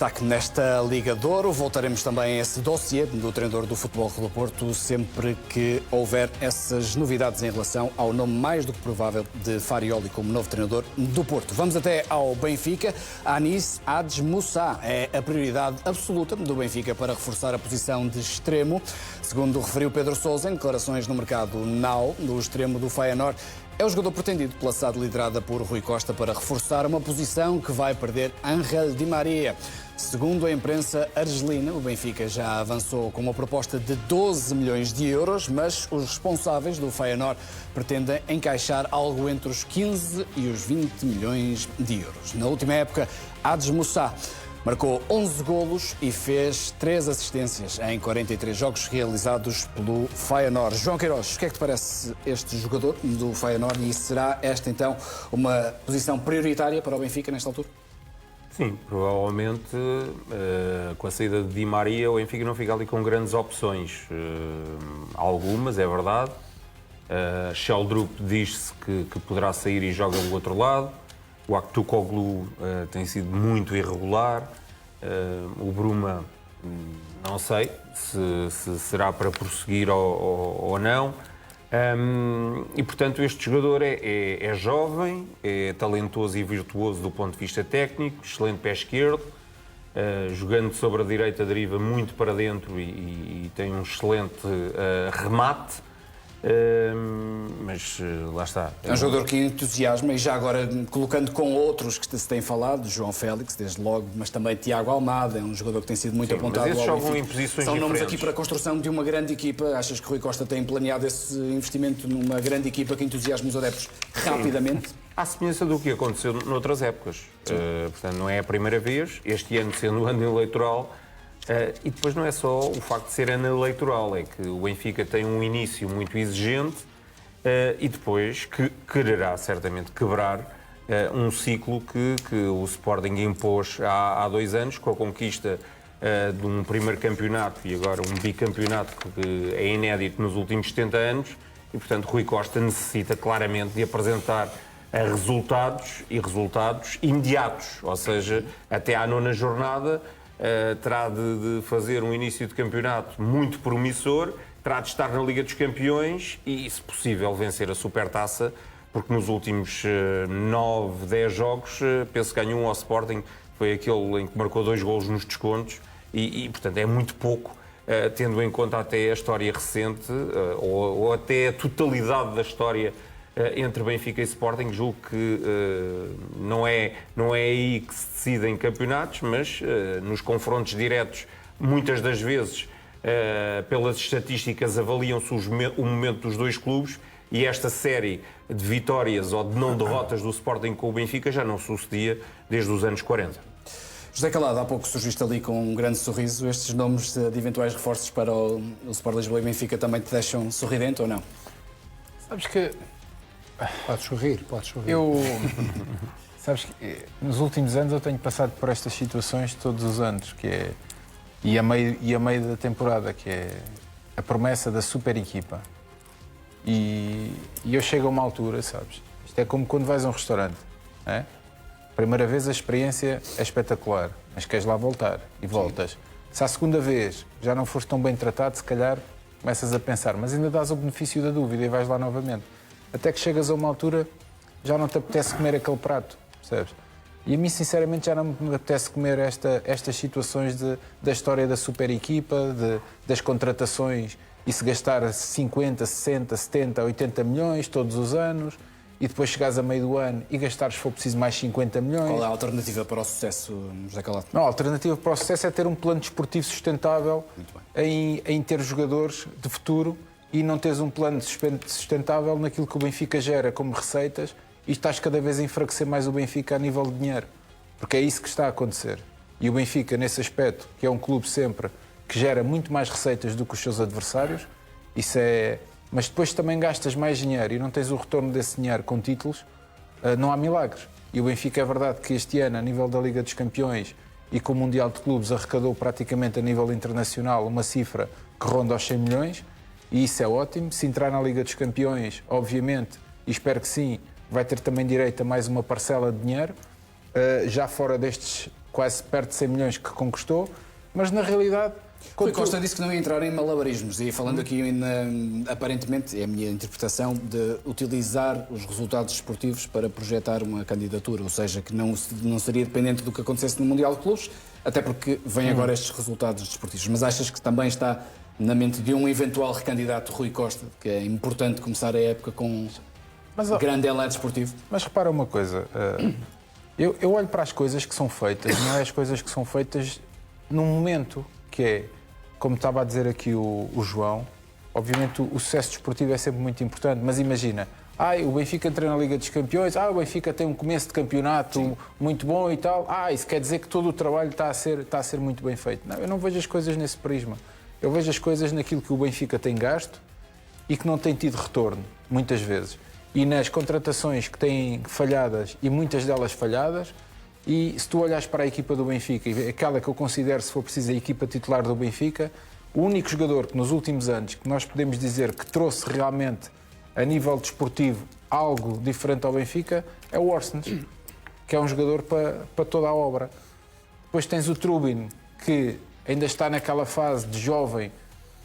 Destaque nesta Liga de Ouro, voltaremos também a esse dossiê do treinador do Futebol Clube do Porto, sempre que houver essas novidades em relação ao nome mais do que provável de Farioli como novo treinador do Porto. Vamos até ao Benfica. Anis Adj Moussa é a prioridade absoluta do Benfica para reforçar a posição de extremo. Segundo referiu Pedro Sousa em declarações no mercado Now, do extremo do Feyenoord, é o jogador pretendido pela SAD liderada por Rui Costa para reforçar uma posição que vai perder Ángel Di Maria. Segundo a imprensa argelina, o Benfica já avançou com uma proposta de 12 milhões de euros, mas os responsáveis do Feyenoord pretendem encaixar algo entre os 15 e os 20 milhões de euros. Na última época, Adj Moussa marcou 11 golos e fez 3 assistências em 43 jogos realizados pelo Feyenoord. João Queiroz, o que é que te parece este jogador do Feyenoord e será esta então uma posição prioritária para o Benfica nesta altura? Sim, provavelmente com a saída de Di Maria o Benfica não fica ali com grandes opções. Algumas, é verdade. Sheldrup diz-se que poderá sair e joga do outro lado. O Aktürkoğlu tem sido muito irregular. O Bruma, não sei se será para prosseguir ou não. E, portanto, este jogador é jovem, é talentoso e virtuoso do ponto de vista técnico, excelente pé esquerdo, jogando sobre a direita deriva muito para dentro e tem um excelente remate. Mas lá está. É um jogador que entusiasma e já agora colocando com outros que se tem falado, João Félix, desde logo, mas também Tiago Almada, é um jogador que tem sido muito apontado mas esses ao jogam Benfica. em posições São nomes diferentes. aqui para a construção de uma grande equipa. Achas que Rui Costa tem planeado esse investimento numa grande equipa que entusiasme os adeptos rapidamente? À semelhança do que aconteceu noutras épocas. Portanto, não é a primeira vez, este ano sendo o ano eleitoral. E depois não é só o facto de ser ano eleitoral, é que o Benfica tem um início muito exigente e depois que quererá certamente quebrar um ciclo que o Sporting impôs há 2 anos, com a conquista de um primeiro campeonato e agora um bicampeonato que é inédito nos últimos 70 anos e, portanto, Rui Costa necessita claramente de apresentar resultados imediatos, ou seja, até à 9ª jornada, terá de fazer um início de campeonato muito promissor, terá de estar na Liga dos Campeões e, se possível, vencer a Supertaça, porque nos últimos 9, 10 jogos, penso que ganhou um ao Sporting, foi aquele em que marcou 2 golos nos descontos e portanto, é muito pouco, tendo em conta até a história recente ou até a totalidade da história entre Benfica e Sporting. Julgo que não é aí que se decidem campeonatos, mas nos confrontos diretos, muitas das vezes, pelas estatísticas, avaliam-se o momento dos dois clubes e esta série de vitórias ou de não derrotas do Sporting com o Benfica já não sucedia desde os anos 40. José Calado, há pouco surgiste ali com um grande sorriso. Estes nomes de eventuais reforços para o Sport Lisboa e Benfica também te deixam sorridente ou não? Sabes que... Podes sorrir. Sabes que nos últimos anos eu tenho passado por estas situações todos os anos, que é... E a meio da temporada, que é a promessa da super equipa. E eu chego a uma altura, sabes? Isto é como quando vais a um restaurante, não é? Primeira vez a experiência é espetacular, mas queres lá voltar e voltas. Sim. Se à segunda vez já não foste tão bem tratado, se calhar começas a pensar, mas ainda dás o benefício da dúvida e vais lá novamente. Até que chegas a uma altura, já não te apetece comer aquele prato, percebes? E a mim, sinceramente, já não me apetece comer estas situações da história da super equipa, das contratações e se gastar 50, 60, 70, 80 milhões todos os anos e depois chegares a meio do ano e gastares, se for preciso, mais 50 milhões. Qual é a alternativa para o sucesso, José Calado? Não, a alternativa para o sucesso é ter um plano desportivo sustentável em ter jogadores de futuro e não teres um plano sustentável naquilo que o Benfica gera como receitas e estás cada vez a enfraquecer mais o Benfica a nível de dinheiro. Porque é isso que está a acontecer. E o Benfica, nesse aspecto, que é um clube sempre que gera muito mais receitas do que os seus adversários, isso é... Mas depois também gastas mais dinheiro e não tens o retorno desse dinheiro com títulos, não há milagres. E o Benfica é verdade que este ano, a nível da Liga dos Campeões e com o Mundial de Clubes, arrecadou praticamente a nível internacional uma cifra que ronda aos 100 milhões e isso é ótimo. Se entrar na Liga dos Campeões, obviamente, e espero que sim, vai ter também direito a mais uma parcela de dinheiro. Já fora destes quase perto de 100 milhões que conquistou, mas na realidade... Rui Costa disse que não ia entrar em malabarismos e falando aqui, aparentemente, é a minha interpretação, de utilizar os resultados desportivos para projetar uma candidatura, ou seja, que não seria dependente do que acontecesse no Mundial de Clubes, até porque vêm agora estes resultados desportivos. Mas achas que também está na mente de um eventual recandidato, Rui Costa, que é importante começar a época com grande elan desportivo? Mas repara uma coisa, eu olho para as coisas que são feitas, não é as coisas que são feitas num momento que é, como estava a dizer aqui o João, obviamente o sucesso desportivo é sempre muito importante, mas imagina, o Benfica entra na Liga dos Campeões, o Benfica tem um começo de campeonato muito bom e tal, isso quer dizer que todo o trabalho está a ser muito bem feito. Não, eu não vejo as coisas nesse prisma. Eu vejo as coisas naquilo que o Benfica tem gasto e que não tem tido retorno, muitas vezes. E nas contratações que têm falhadas, e muitas delas falhadas, e se tu olhares para a equipa do Benfica, aquela que eu considero, se for preciso, a equipa titular do Benfica, o único jogador que nos últimos anos, que nós podemos dizer que trouxe realmente, a nível desportivo, algo diferente ao Benfica, é o Orsnes, que é um jogador para toda a obra. Depois tens o Trubin, que ainda está naquela fase de jovem,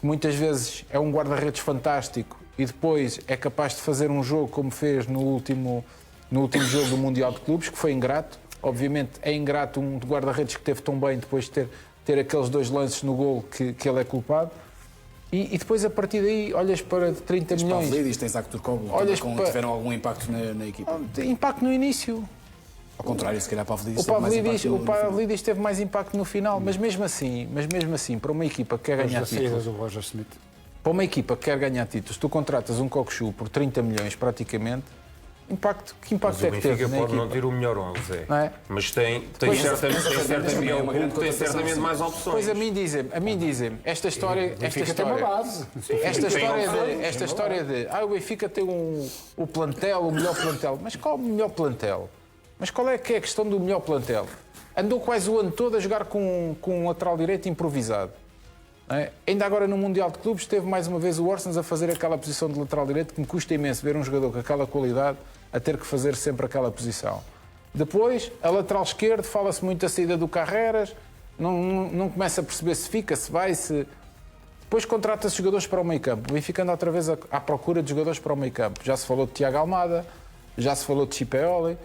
que muitas vezes é um guarda-redes fantástico e depois é capaz de fazer um jogo como fez no último jogo do Mundial de Clubes, que foi ingrato. Obviamente é ingrato um guarda-redes que teve tão bem depois de ter aqueles 2 lances no golo que ele é culpado. E depois a partir daí olhas para 30 milhões. Pavlidis, tens Actor Koglu, tiveram algum impacto na equipa? Impacto no início. Ao contrário, se calhar Pavlidis o Pavlidis teve mais impacto no final, mas mesmo assim, para uma equipa que quer ganhar títulos, para uma equipa que quer ganhar títulos, tu contratas um Cockchu por 30 milhões praticamente, que impacto é que teve? O Benfica pode não ter o melhor 11, não é? Mas tem certamente mais opções. Pois a mim dizem, esta história tem uma base. Esta história de o Benfica tem o plantel, o melhor plantel. Mas qual o melhor plantel? Mas qual é que é a questão do melhor plantel? Andou quase o ano todo a jogar com um lateral direito improvisado. Não é? Ainda agora no Mundial de Clubes teve mais uma vez o Orsnes a fazer aquela posição de lateral direito que me custa imenso ver um jogador com aquela qualidade a ter que fazer sempre aquela posição. Depois, a lateral esquerdo, fala-se muito da saída do Carreras, não começa a perceber se fica, se vai, se... Depois contrata-se jogadores para o meio-campo. O Benfica anda outra vez à procura de jogadores para o meio-campo. Já se falou de Tiago Almada, já se falou de Chipeoli,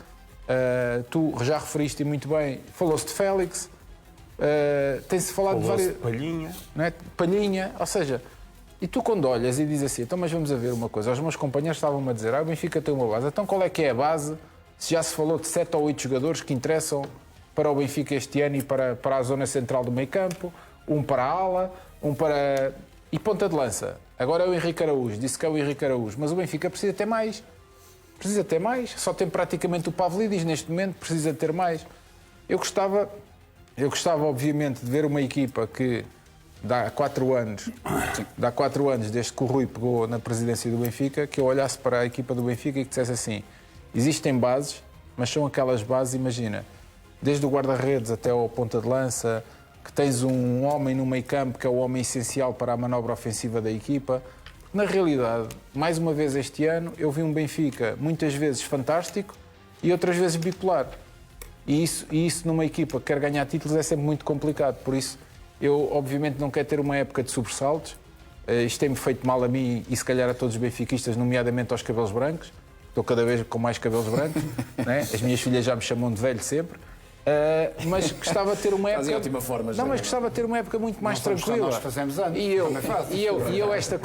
tu já referiste muito bem, falou-se de Félix, tem-se falado de várias... Palhinha. Não é? Palhinha, ou seja... E tu quando olhas e dizes assim, então mas vamos a ver uma coisa, os meus companheiros estavam-me a dizer, o Benfica tem uma base, então qual é que é a base, se já se falou de 7 ou 8 jogadores que interessam para o Benfica este ano e para a zona central do meio campo, um para a ala, um para... e ponta de lança. Agora é o Henrique Araújo, disse que é o Henrique Araújo, mas o Benfica precisa ter mais. Precisa ter mais, só tem praticamente o Pavlidis neste momento, precisa ter mais. Eu gostava obviamente de ver uma equipa que dá 4 anos desde que o Rui pegou na presidência do Benfica, que eu olhasse para a equipa do Benfica e que dissesse assim, existem bases, mas são aquelas bases, imagina, desde o guarda-redes até ao ponta de lança, que tens um homem no meio campo que é o homem essencial para a manobra ofensiva da equipa. Na realidade, mais uma vez este ano, eu vi um Benfica muitas vezes fantástico e outras vezes bipolar. E isso numa equipa que quer ganhar títulos é sempre muito complicado, por isso eu, obviamente, não quero ter uma época de sobressaltos. Isto tem-me feito mal a mim e, se calhar, a todos os benfiquistas, nomeadamente aos cabelos brancos. Estou cada vez com mais cabelos brancos. Né? As minhas filhas já me chamam de velho sempre. Mas gostava de ter uma época... ótima forma, não, mas gostava de ter uma época muito mais tranquila. Nós fazemos anos. E eu esta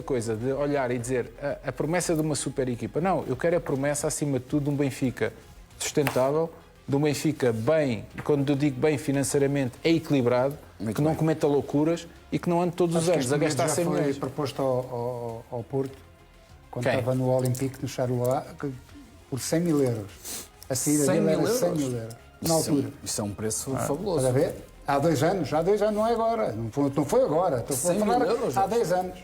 coisa de olhar e dizer a promessa de uma super equipa. Não, eu quero a promessa, acima de tudo, de um Benfica sustentável, de um Benfica bem, quando eu digo bem financeiramente, é equilibrado, que não cometa loucuras e que não ande todos os anos a gastar 100 milhões. Foi proposto ao Porto, quando estava no Olympique, no Charleroi, por 100 mil euros. A saída dele era 100 mil euros. Na altura. Isso é um preço fabuloso. Estás a ver? Há 2 anos, não é agora. Não foi agora. Estou a falar há 10 anos.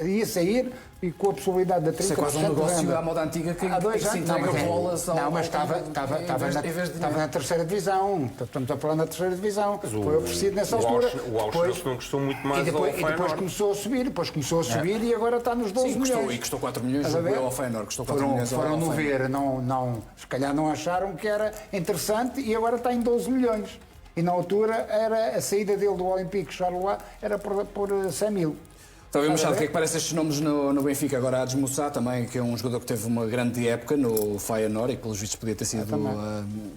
ia sair e com a possibilidade de 30%. Isso é quase um negócio à moda antiga que Há 2 se anos. entrega bolas ao... Não, mas estava na terceira divisão. Estamos a falar na terceira divisão. Foi oferecido nessa altura. O Augsburg não custou muito mais ao E depois começou a subir, e agora está nos 12 milhões. E custou 4 milhões, jogou ao Feyenoord, custou 4 milhões ao Foram no ver, se calhar não acharam que era interessante e agora está em 12 milhões. E na altura era a saída dele do Olympique Charleroi era por 100 mil. Talvez, Machado, o que é que parece estes nomes no Benfica? Agora, Adjes Moussa também, que é um jogador que teve uma grande época no Feyenoord e que, pelos vistos, podia ter sido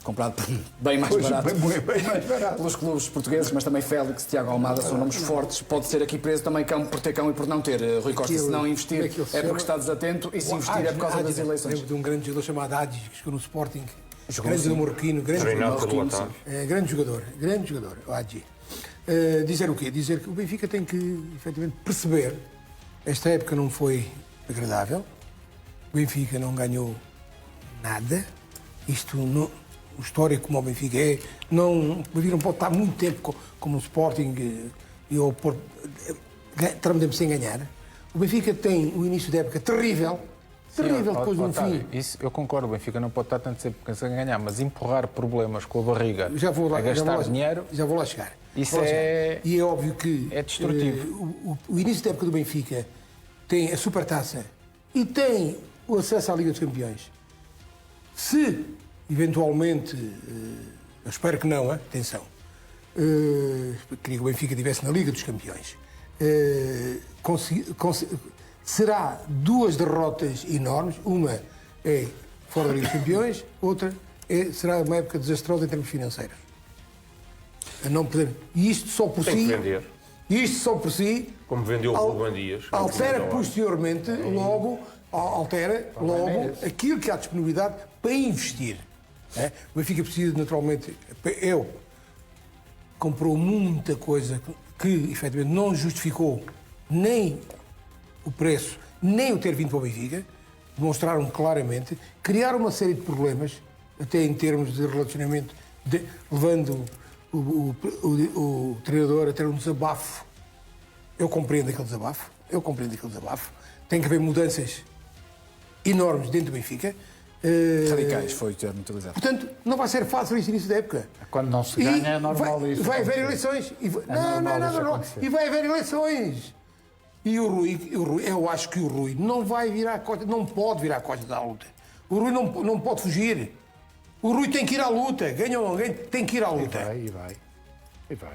comprado por bem mais barato, bem mais barato pelos clubes portugueses, mas também Félix, Tiago Almada são nomes fortes. Pode ser aqui preso também por ter cão e por não ter. Rui Costa, se não investir, é porque está desatento, e se investir é por causa das eleições. Lembro de um grande jogador chamado Adjes, que jogou no Sporting, grande do Marroquino, grande jogador, o Adjes. Dizer o quê? Dizer que o Benfica tem que, efetivamente, perceber esta época não foi agradável, o Benfica não ganhou nada, o histórico como o Benfica é, o Benfica não pode estar muito tempo como o Sporting e o Porto, tempo sem ganhar. O Benfica tem um início de época terrível, depois de um fim. Isso eu concordo, o Benfica não pode estar tanto tempo sem ganhar, mas empurrar problemas com a barriga, a gastar dinheiro... Já vou lá chegar. Isso é... E é óbvio que... É destrutivo. O início da época do Benfica tem a Supertaça e tem o acesso à Liga dos Campeões. Se, eventualmente, eu espero que não, atenção, queria que o Benfica estivesse na Liga dos Campeões, será 2 derrotas enormes, uma é fora da Liga dos Campeões, outra será uma época desastrosa em termos financeiros. A não poder. E isto só por Tem si. que vender. Isto só por si. Como vendeu o Ruben Dias. Altera posteriormente, logo, aquilo que há disponibilidade para investir. O Benfica precisa, naturalmente. Comprou muita coisa que efetivamente não justificou nem o preço, nem o ter vindo para o Benfica. Demonstraram claramente. Criaram uma série de problemas, até em termos de relacionamento, levando o treinador a ter um desabafo. Eu compreendo aquele desabafo. Tem que haver mudanças enormes dentro do Benfica. Radicais, foi o termo utilizado. Portanto, não vai ser fácil este início da época. Quando não se ganha, é normal isso. Vai haver eleições. Não. E vai haver eleições. E o Rui, eu acho que o Rui não vai virar a costa, não pode virar a costa da luta. O Rui não pode fugir. O Rui tem que ir à luta. Ganha ou não ganha, tem que ir à luta. E vai.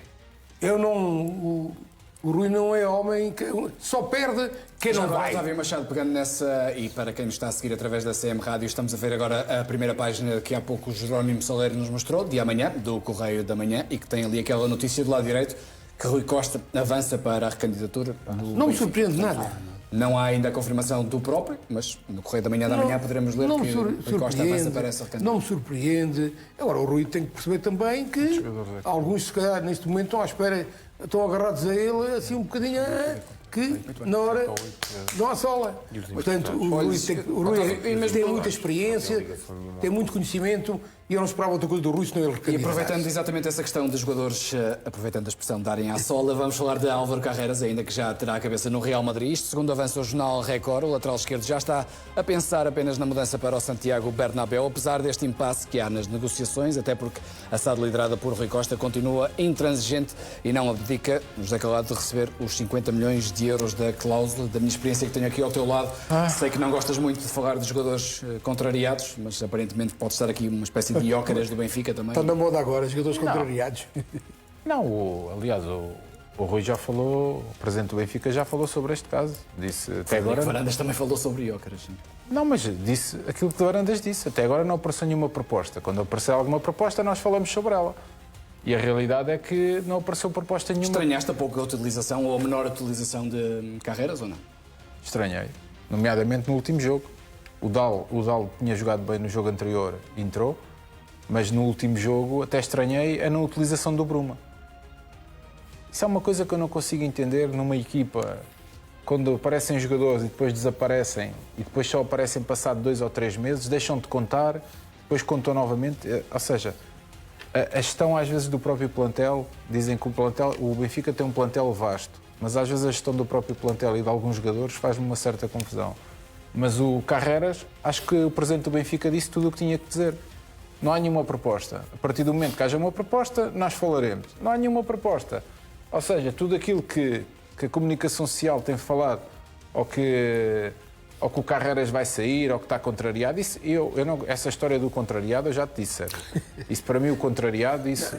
Eu não... O Rui não é homem que só perde quem não vai. Otávio Machado, pegando nessa, e para quem nos está a seguir através da CM Rádio, estamos a ver agora a primeira página que há pouco o Jerónimo Soleiro nos mostrou, de amanhã, do Correio da Manhã, e que tem ali aquela notícia do lado direito, que Rui Costa avança para a recandidatura. Não me surpreende nada. Não há ainda a confirmação do próprio, mas no Correio da Manhã poderemos ler que Rui Costa avança para essa recandidatura. Não me surpreende. Agora, o Rui tem que perceber também que alguns, se calhar, neste momento estão à espera, estão agarrados a ele, assim um bocadinho, que na hora não há sola. Portanto, o Rui tem muita experiência, tem muito conhecimento, e eu não esperava outra coisa do Rui, senão ele E aproveitando exatamente essa questão dos jogadores, aproveitando a expressão darem à sola, vamos falar de Álvaro Carreras, ainda que já terá a cabeça no Real Madrid. Isto, segundo avança o jornal Record, o lateral esquerdo já está a pensar apenas na mudança para o Santiago Bernabéu, apesar deste impasse que há nas negociações, até porque a SAD liderada por Rui Costa continua intransigente e não abdica, nos decalado, de receber os 50 milhões de euros da cláusula. Da minha experiência que tenho aqui ao teu lado, sei que não gostas muito de falar de jogadores contrariados, mas aparentemente pode estar aqui uma espécie de Iócaras do Benfica também. Está na moda agora, jogadores contrariados. Não, aliás, o Rui já falou, o presidente do Benfica já falou sobre este caso. Disse até agora. Varandas também falou sobre Iócaras. Não, mas disse aquilo que o Varandas disse. Até agora não apareceu nenhuma proposta. Quando aparecer alguma proposta, nós falamos sobre ela. E a realidade é que não apareceu proposta nenhuma. Estranhaste a pouca utilização ou a menor utilização de Carreras ou não? Estranhei, nomeadamente no último jogo. O Dal tinha jogado bem no jogo anterior, entrou, mas no último jogo até estranhei a não utilização do Bruma. Isso é uma coisa que eu não consigo entender numa equipa, quando aparecem jogadores e depois desaparecem, e depois só aparecem passado 2 ou 3 meses, deixam de contar, depois contam novamente, ou seja, a gestão às vezes do próprio plantel, dizem que o Benfica tem um plantel vasto. mas às vezes a gestão do próprio plantel e de alguns jogadores faz-me uma certa confusão. Mas o Carreras, acho que o presidente do Benfica disse tudo o que tinha que dizer. Não há nenhuma proposta. A partir do momento que haja uma proposta, nós falaremos. Não há nenhuma proposta. Ou seja, tudo aquilo que a comunicação social tem falado, ou que o Carreras vai sair, ou que está contrariado, isso, essa história do contrariado eu já te disse, Sérgio. Isso para mim, o contrariado, isso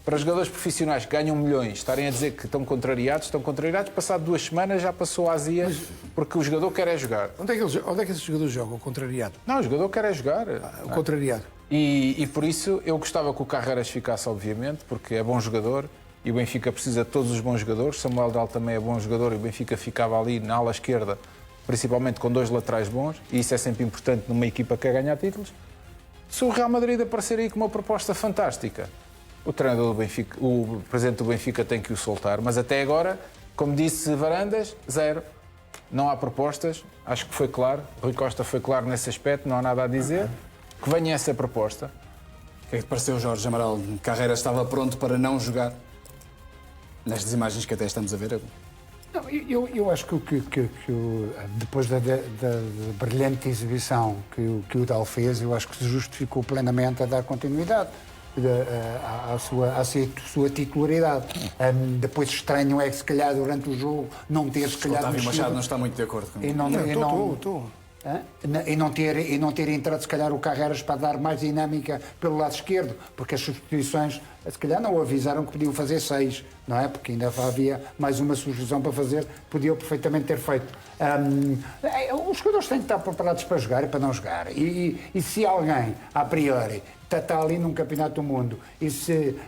para jogadores profissionais que ganham milhões, estarem a dizer que estão contrariados, passado 2 semanas já passou a azia, porque o jogador quer é jogar. Onde é que esse jogador joga, o contrariado? Não, o jogador quer é jogar. O contrariado. E por isso eu gostava que o Carreras ficasse, obviamente, porque é bom jogador e o Benfica precisa de todos os bons jogadores. Samuel Dal também é bom jogador e o Benfica ficava ali na ala esquerda, principalmente com 2 laterais bons, e isso é sempre importante numa equipa que quer ganhar títulos. Se o Real Madrid aparecer aí com uma proposta fantástica, o treinador do Benfica, o presidente do Benfica tem que o soltar, mas até agora, como disse Varandas, 0. Não há propostas, acho que foi claro, Rui Costa foi claro nesse aspecto, não há nada a dizer, que venha essa proposta. O que é que te pareceu, Jorge Amaral? Carreras estava pronto para não jogar? Nestas imagens que até estamos a ver. Não, eu acho que depois da brilhante exibição que o Dal fez, eu acho que se justificou plenamente a dar continuidade à sua titularidade. Depois estranho é que, se calhar, durante o jogo, não ter, se calhar... Otávio Machado não está muito de acordo com Estou. E não ter entrado, se calhar, o Carreras para dar mais dinâmica pelo lado esquerdo, porque as substituições, se calhar, não avisaram que podiam fazer 6, não é? Porque ainda havia mais uma substituição para fazer, podiam perfeitamente ter feito. Os jogadores têm que estar preparados para jogar e para não jogar. E se alguém, a priori, está ali num campeonato do mundo e se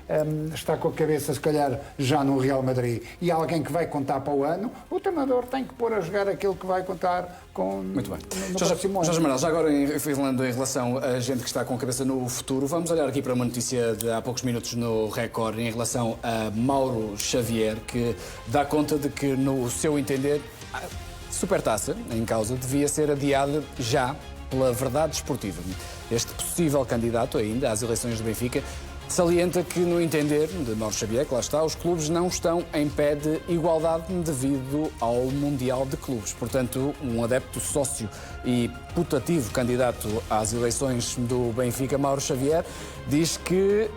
está com a cabeça, se calhar, já no Real Madrid, e alguém que vai contar para o ano, o treinador tem que pôr a jogar aquilo que vai contar com... Muito bem. No próximo ano. Jorge Manuel, já agora falando em relação a gente que está com a cabeça no futuro, vamos olhar aqui para uma notícia de há poucos minutos no Record em relação a Mauro Xavier, que dá conta de que, no seu entender, a Supertaça em causa devia ser adiada já pela Verdade Desportiva. Este possível candidato ainda às eleições do Benfica salienta que, no entender de Mauro Xavier, que lá está, os clubes não estão em pé de igualdade devido ao Mundial de Clubes. Portanto, um adepto sócio e putativo candidato às eleições do Benfica, Mauro Xavier, diz que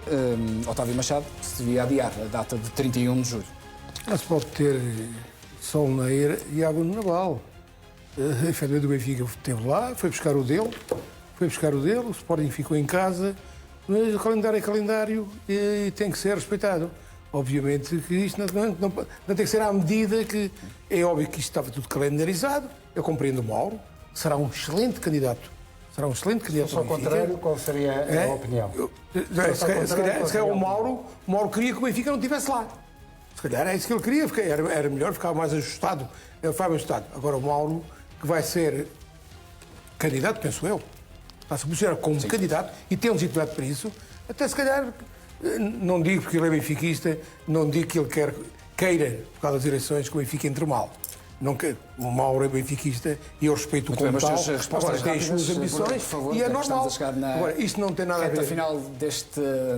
Otávio Machado se devia adiar a data de 31 de julho. Não se pode ter sol na eira e água no naval. Efetivamente, o Benfica esteve lá, foi buscar o dele, o Sporting ficou em casa, mas o calendário é calendário e tem que ser respeitado. Obviamente que isto não tem que ser à medida que... É óbvio que isto estava tudo calendarizado, eu compreendo o Mauro, será um excelente candidato. Se ao contrário, qual seria a opinião? Se calhar o Mauro queria que o Benfica não estivesse lá. Se calhar é isso que ele queria, era melhor, ficava mais ajustado. Ele ficava ajustado. Agora o Mauro, que vai ser candidato, penso eu, está-se a posicionar como candidato e tem legitimidade para isso, até se calhar, não digo porque ele é benfiquista, não digo que ele queira, por causa das eleições, que o Benfica entre mal. Não quer. O Mauro é benfiquista e eu respeito-o como tal. Agora tem as suas ambições e é normal. Agora, isto não tem nada a ver. Reta final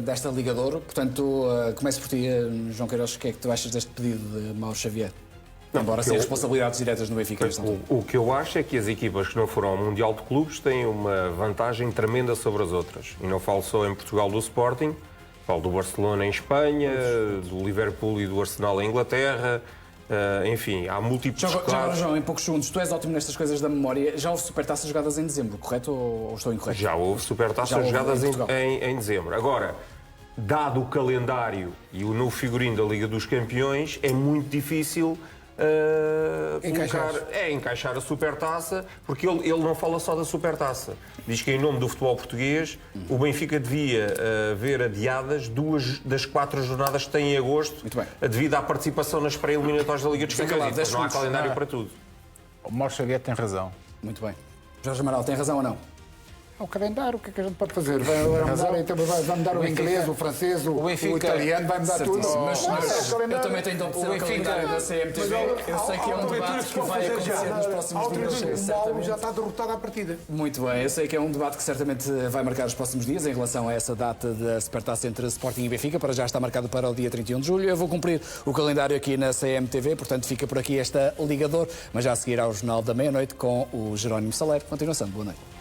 desta Liga de Ouro, portanto, começo por ti, João Queiroz, o que é que tu achas deste pedido de Mauro Xavier? Embora sem responsabilidades diretas no Benfica. O que eu acho é que as equipas que não foram ao Mundial de Clubes têm uma vantagem tremenda sobre as outras. E não falo só em Portugal do Sporting, falo do Barcelona em Espanha, do Liverpool e do Arsenal em Inglaterra. Enfim, há múltiplos casos. João, em poucos segundos, tu és ótimo nestas coisas da memória. Já houve supertaças jogadas em dezembro, correto ou estou incorreto? Já houve supertaças jogadas em dezembro. Agora, dado o calendário e o novo figurino da Liga dos Campeões, é muito difícil encaixar a Supertaça, porque ele não fala só da Supertaça. Diz que, em nome do futebol português, o Benfica devia ver adiadas 2 das 4 jornadas que tem em agosto, devido à participação nas pré-eliminatórias da Liga dos Campeões. Não há calendário para tudo. O Mauro Xavier tem razão. Muito bem. Jorge Amaral, tem razão ou não? o calendário, o que é que a gente pode fazer? Vai mudar o inglês, o francês, o italiano, vai mudar tudo. Mas eu também tenho de obedecer ao Benfica- calendário da CMTV. Eu sei que é um debate que vai acontecer nos próximos dias. O Paulo já está derrotado à partida. Muito bem, eu sei que é um debate que certamente vai marcar os próximos dias em relação a essa data da Supertaça entre Sporting e Benfica. Para já está marcado para o dia 31 de julho. Eu vou cumprir o calendário aqui na CMTV, portanto fica por aqui esta ligador, mas já a seguir ao Jornal da Meia-Noite com o Jerónimo Salero. Continuação, boa noite.